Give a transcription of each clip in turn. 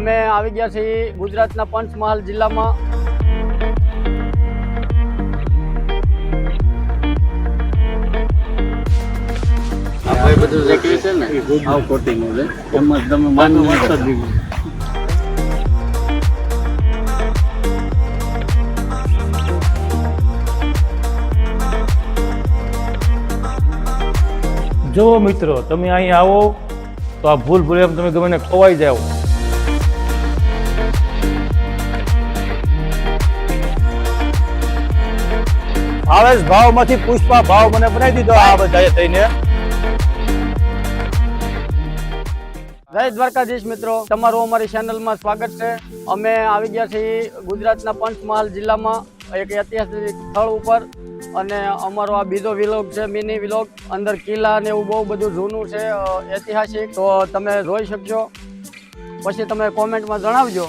અમે આવી ગયા છીએ ગુજરાતના પંચમહાલ જિલ્લામાં। આપણે બધું રેકડી છે ને આવ કોટિંગ છે એમાં તમે માનું વાત જ દીધું। જો મિત્રો તમે અહીં આવો તો આ ભૂલ ભૂલે તમે ગમે ને ખોવાઈ જાઓ। ભાવેશ ભાવમાંથી પુષ્પા ભાવ મને બનાવી દીધો આ બધાએ થઈને। જય દ્વારકાધીશ મિત્રો, તમારું અમારી ચેનલમાં સ્વાગત છે। અમે આવી ગયા છીએ ગુજરાતના પંચમહાલ જિલ્લામાં એક ઐતિહાસિક સ્થળ ઉપર અને અમારો આ બીજો વિલોગ છે, મિની વિલોગ। અંદર કિલ્લા ને એવું બહુ બધું જૂનું છે ઐતિહાસિક, તો તમે જોઈ શકશો। પછી તમે કોમેન્ટમાં જણાવજો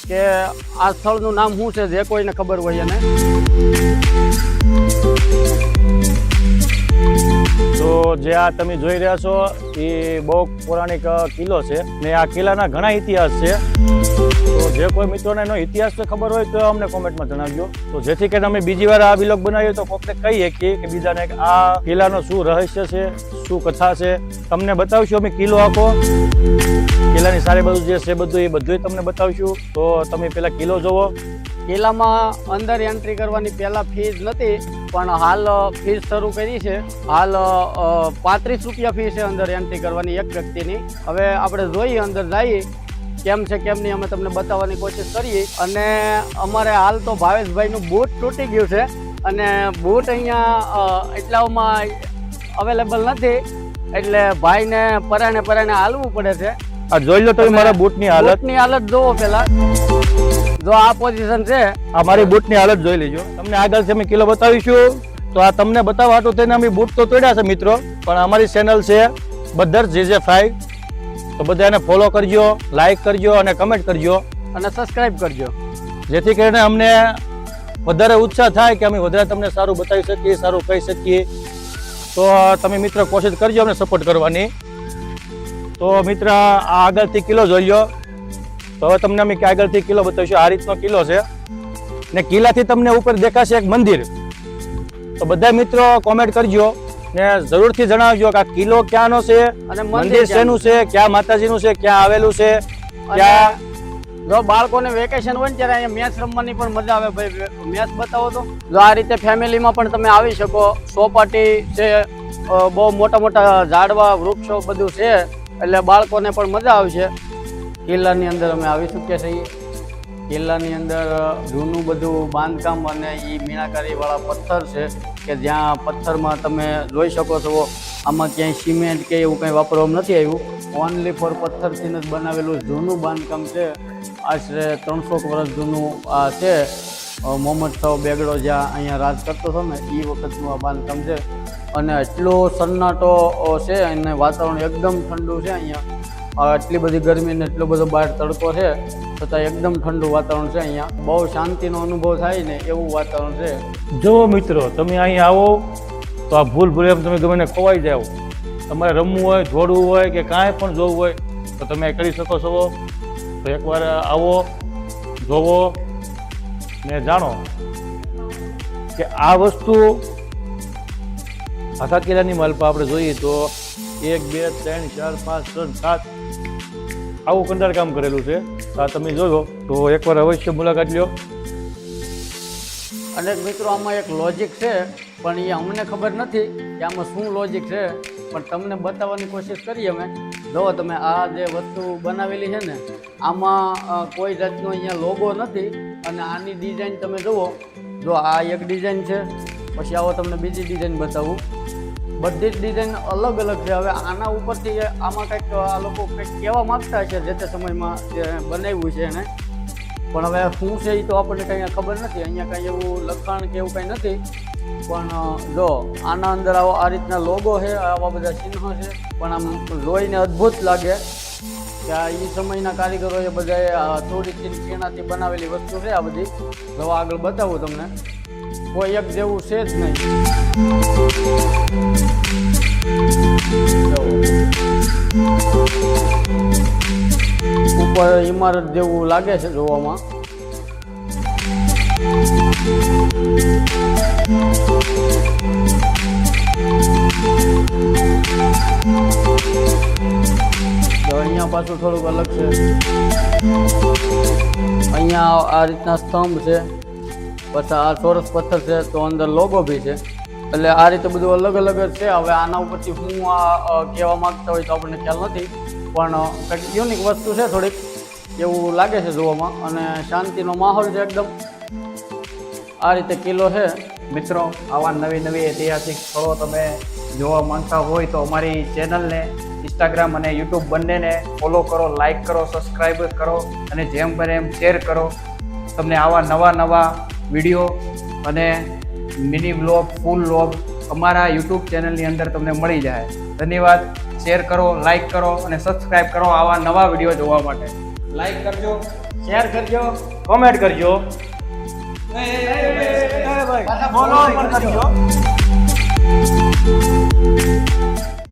કે આ સ્થળનું નામ શું છે, જે કોઈને ખબર હોય એને। તો જે આ તમે જોઈ રહ્યા છો એ બહુ પૌરાણિક કિલ્લો છે ને આ કિલ્લાના ઘણા ઇતિહાસ છે। તો જે કોઈ મિત્રોને એનો ઇતિહાસ તો ખબર હોય તો અમને કોમેન્ટમાં જણાવજો, તો જેથી કરીને અમે બીજી વાર આ વિલોગ બનાવીએ તો કોકને કહી શકીએ કે બીજાને કે આ કિલ્લાનો શું રહસ્ય છે, શું કથા છે, તમને બતાવશું અમે કિલ્લો આખો। કિલ્લાની સારી બાજુ જે છે બધું એ બધું તમને બતાવશું। તો તમે પેલા કિલ્લો જોવો। કિલ્લામાં અંદર એન્ટ્રી કરવાની પહેલા ફીસ નથી, પણ હાલ ફીસ શરૂ કરી છે। હાલ 35 રૂપિયા ફી છે અંદર એન્ટ્રી કરવાની એક વ્યક્તિની। હવે આપણે જોઈએ અંદર જઈએ કેમ છે કેમ નહીં અમે તમને બતાવવાની કોશિશ કરીએ। અને અમારે હાલ તો ભાવેશભાઈનું બૂટ તૂટી ગયું છે અને બૂટ અહીંયા એટલામાં અવેલેબલ નથી, એટલે ભાઈને પરાણે હાલવું પડે છે। આ જોઈ લો તમે મારા બૂટની હાલત જોવો પેલા। જો આ પોઝિશન છે, આ મારી બૂટની હાલત જોઈ લેજો। તમને આગળથી અમે કિલ્લો બતાવીશું। તો આ તમને બતાવવા હતું તેને અમે બૂટ તો તોડ્યા છે મિત્રો, પણ અમારી ચેનલ છે બદ્દર JJ5, તો બધા એને ફોલો કરજો, લાઈક કરજો અને કમેન્ટ કરજો અને સબસ્ક્રાઇબ કરજો, જેથી કરીને અમને વધારે ઉત્સાહ થાય કે અમે વધારે તમને સારું બતાવી શકીએ, સારું કહી શકીએ। તો તમે મિત્ર કોશિશ કરજો અમને સપોર્ટ કરવાની। તો મિત્ર આ આગળથી કિલ્લો જોઈ લો। તો હવે તમને અમે આગળથી કિલ્લો બતાવીશું। આ રીતનો કિલ્લો છે ને કિલ્લાથી તમને ઉપર દેખાશે એક મંદિર। તો બધા મિત્રો કોમેન્ટ કરજો ને જરૂરથી જણાવજો કે આ કિલ્લો ક્યાંનો છે અને મંદિર શેનું છે, ક્યાં માતાજીનું છે, ક્યાં આવેલું છે, ક્યાં। જો બાળકોને વેકેશન હોય ને ત્યારે અહીંયા મેચ રમવાની પણ મજા આવે। ભાઈ મેચ બતાવો તો જો આ રીતે ફેમિલીમાં પણ તમે આવી શકો। સોપાટી છે, બહુ મોટા મોટા ઝાડવા વૃક્ષો બધું છે, એટલે બાળકોને પણ મજા આવશે। કિલ્લાની અંદર અમે આવી ચૂક્યા છીએ। કિલ્લાની અંદર જૂનું બધું બાંધકામ અને એ મીણાકારીવાળા પથ્થર છે કે જ્યાં પથ્થરમાં તમે જોઈ શકો છો આમાં ક્યાંય સિમેન્ટ કે એવું કંઈ વાપરવામાં નથી આવ્યું, ઓનલી ફોર પથ્થરથી જ બનાવેલું જૂનું બાંધકામ છે। આશરે 300 વર્ષ જૂનું આ છે। મોહમ્મદ શાહ બેગડો જ્યાં અહીંયા રાજ કરતો હતો ને એ વખતનું આ બાંધકામ છે અને એટલો સન્નાટો છે અને વાતાવરણ એકદમ ઠંડુ છે। અહીંયા એટલી બધી ગરમી ને એટલો બધો બહાર તડકો છે છતાં એકદમ ઠંડુ વાતાવરણ છે। અહીંયા બહુ શાંતિનો અનુભવ થાય ને એવું વાતાવરણ છે। જો મિત્રો તમે અહીં આવો તો આ ભૂલ ભૂલે તમે ગમે ને ખોવાઈ જાઓ। તમારે રમવું હોય, દોડવું હોય કે કાંઈ પણ જોવું હોય તો તમે કરી શકો છો। તો એકવાર આવો, જોવો ને જાણો કે આ વસ્તુ આખા કિલ્લાની માલપા આપણે જોઈએ તો 1 2 3 4 5 6 7 આવું કંડાર કામ કરેલું છે। આ તમે જોયો તો એકવાર અવશ્ય મુલાકાત લ્યો। અને મિત્રો આમાં એક લોજિક છે, પણ એ અમને ખબર નથી કે આમાં શું લોજિક છે, પણ તમને બતાવવાની કોશિશ કરીએ અમે। જો તમે આ જે વસ્તુ બનાવેલી છે ને આમાં કોઈ જાતનો અહીંયા લોગો નથી અને આની ડિઝાઇન તમે જુઓ। જો આ એક ડિઝાઇન છે, પછી આવો તમને બીજી ડિઝાઇન બતાવું। બધી જ ડિઝાઇન અલગ અલગ છે। હવે આના ઉપરથી આમાં કંઈક આ લોકો કંઈક કહેવા માગતા છે જે તે સમયમાં જે બનાવ્યું છે એને, પણ હવે શું છે એ તો આપણને કંઈ ખબર નથી। અહીંયા કંઈ એવું લખાણ કે એવું કંઈ નથી, પણ જો આના અંદર આ રીતના લોગો છે, આવા બધા ચિહ્નો છે, પણ આમ જોઈને અદ્ભુત લાગે કે આ એ સમયના કારીગરોએ બધાએ થોડી ચીનાથી બનાવેલી વસ્તુ છે આ બધી। જો આગળ બતાવું તમને, કોઈ એક જેવું છે જ નહીં। ઉપર ઇમારત જેવું લાગે છે જોવામાં. તો અહીંયા પાછું થોડુંક અલગ છે. અહીંયા આ રીતના સ્તંભ છે, પછી આ ચોરસ પથ્થર છે, તો અંદર લોગો બી છે. એટલે આ રીતે બધું અલગ અલગ જ છે. હવે આના ઉપરથી હું આ કહેવા માંગતા હોય તો આપણને ખ્યાલ નથી, પણ કંઈક યુનિક વસ્તુ છે થોડીક એવું લાગે છે જોવામાં, અને શાંતિનો માહોલ છે એકદમ. આ રીતે કિલ્લો છે. મિત્રો, આવા નવી ઐતિહાસિક સ્થળો તમે જોવા માંગતા હોય તો અમારી ચેનલને ઇન્સ્ટાગ્રામ અને યુટ્યુબ બંનેને ફોલો કરો, લાઇક કરો, સબસ્ક્રાઈબ કરો અને જેમ બને એમ શેર કરો. તમને આવા નવા વિડીયો અને મિની વ્લોગ, ફૂલ વ્લોગ અમારા યુટ્યુબ ચેનલની અંદર તમને મળી જાય. ધન્યવાદ. શેર કરો, લાઇક કરો અને સબસ્ક્રાઈબ કરો આવા નવા વિડીયો જોવા માટે. લાઇક કરજો, શેર કરજો, કોમેન્ટ કરજો. ફોલો પણ કરજો.